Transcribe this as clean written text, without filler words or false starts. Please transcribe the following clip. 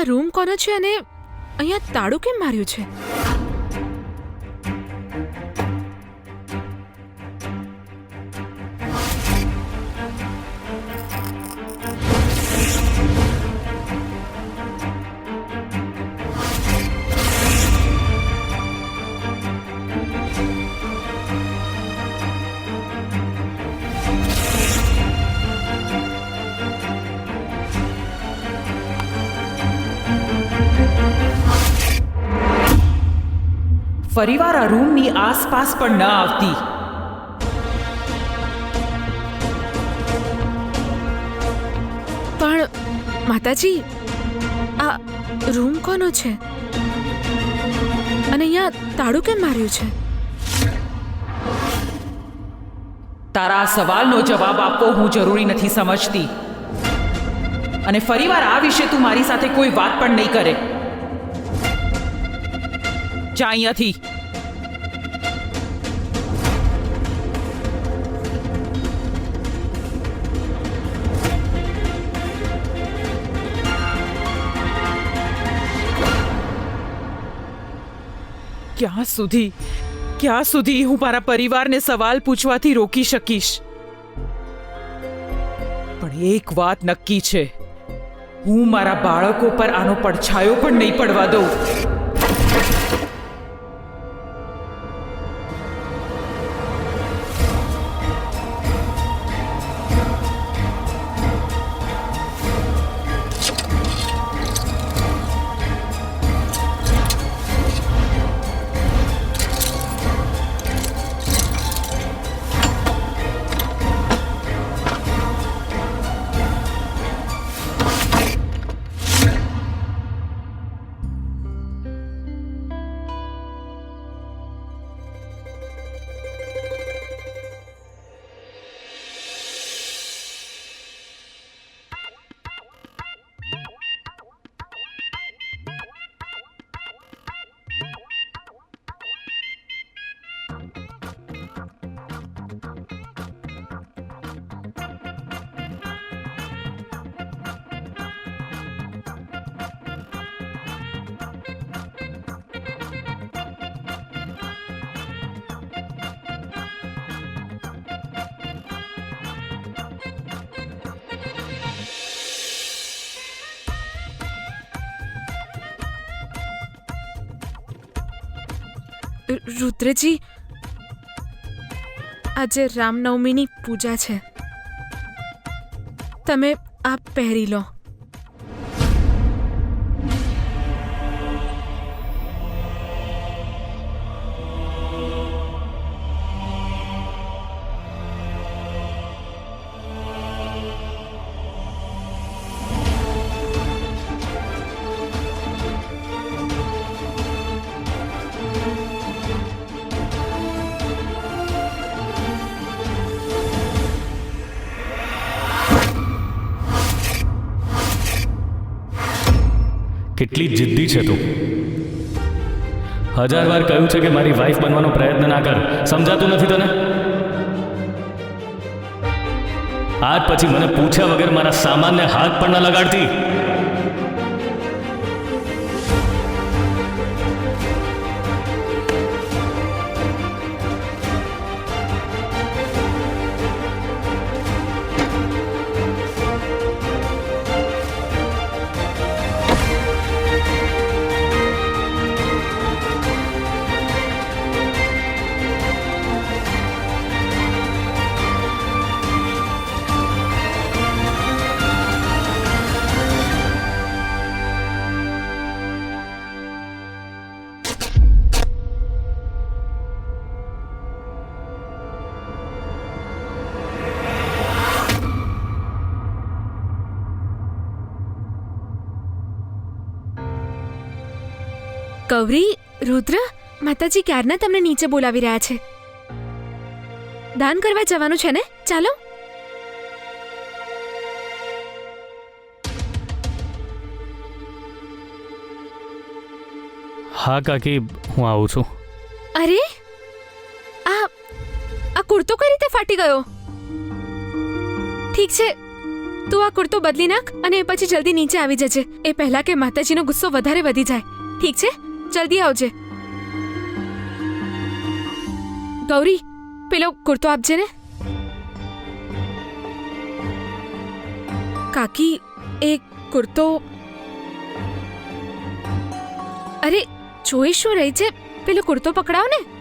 Room કોનો છે અને અહીંયા તાળું કેમ માર્યું છે? ફરીવાર આ રૂમની આસપાસ પણ ન આવતી. પણ માતાજી, આ રૂમ કોનો છે અને અહીંયા તાળું કેમ માર્યું છે? તારા આ સવાલનો જવાબ આપવો હું જરૂરી નથી સમજતી, અને ફરીવાર આ વિશે તું મારી સાથે કોઈ વાત પણ નહીં કરે. જા અહીંયાથી. ક્યાં સુધી હું મારા પરિવારને સવાલ પૂછવાથી રોકી શકીશ? પણ એક વાત નક્કી છે, હું મારા બાળકો પર આનો પડછાયો પણ નહીં પડવા દઉં. રુદ્રજી, આજે રામનવમીની પૂજા છે. તમે આ પહેરી લો. કેટલી જિદ્દી છે તું. 1000 વાર કહ્યું છે કે મારી વાઈફ બનવાનો પ્રયત્ન ના કર. સમજાતું નથી તને? આજ પછી મને પૂછ્યા વગર મારા સામાનને હાથ પણ ના લગાડતી. ગૌરી, રુદ્ર, માતાજી ક્યારના તમને નીચે બોલાવી રહ્યા છે. દાન કરવા જવાનું છે ને? ચાલો. હા કાકી, હું આવું છું. અરે, આ કુર્તો કઈ રીતે ફાટી ગયો? ઠીક છે, તું આ કુર્તો બદલી નાખ અને પછી જલ્દી નીચે આવી જજે, એ પહેલા કે માતાજીનો ગુસ્સો વધારે વધી જાય. ઠીક છે, જલ્દી આવજે. ગૌરી, પેલો કુર્તો આપજે ને. કાકી, એ કુર્તો... અરે જોઈ શું રહી છે, પેલો કુર્તો પકડાવ ને.